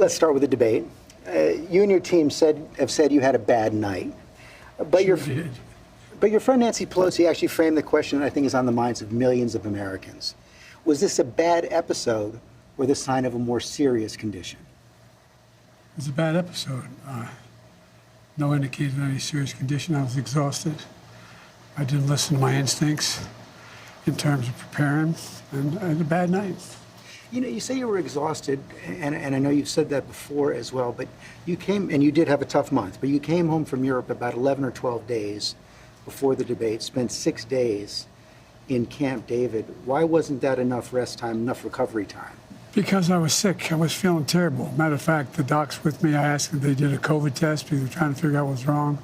Let's start with the debate. You and your team have said you had a bad night, but Sure did. but your friend Nancy Pelosi actually framed the question that I think is on the minds of millions of Americans. Was this a bad episode or the sign of a more serious condition? It was a bad episode. No indication of any serious condition. I was exhausted. I didn't listen to my instincts in terms of preparing, and I had a bad night. You know, you say you were exhausted, and I know you've said that before as well, but you came, and you did have a tough month, but you came home from Europe about 11 or 12 days before the debate, spent 6 days in Camp David. Why wasn't that enough rest time, enough recovery time? Because I was sick. I was feeling terrible. Matter of fact, the docs with me, I asked if they did a COVID test because they were trying to figure out what was wrong.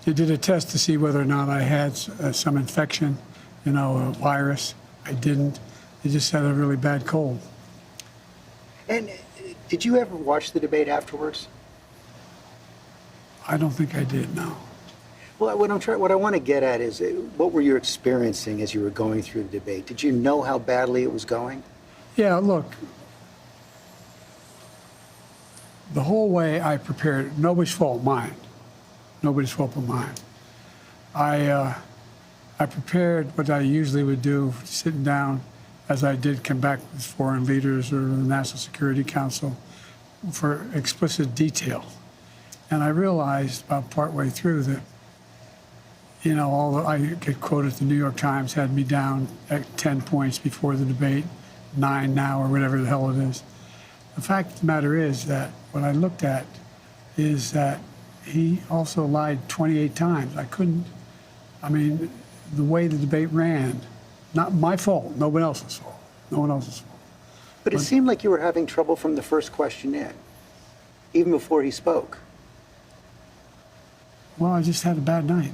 They did a test to see whether or not I had some infection, a virus. I didn't. They just had a really bad cold. And did you ever watch the debate afterwards? I don't think I did, no. Well, what I want to get at is, what were you experiencing as you were going through the debate? Did you know how badly it was going? Yeah, look, the whole way I prepared, nobody's fault, mine. Nobody's fault but mine. I prepared what I usually would do, sitting down, as I did come back with foreign leaders or the National Security Council, for explicit detail. And I realized about partway through that, I get quoted, the New York Times had me down at 10 points before the debate, 9 now, or whatever the hell it is. The fact of the matter is that what I looked at is that he also lied 28 times. The way the debate ran, not my fault, no one else's fault. No one else's fault. But it seemed like you were having trouble from the first question in, even before he spoke. Well, I just had a bad night.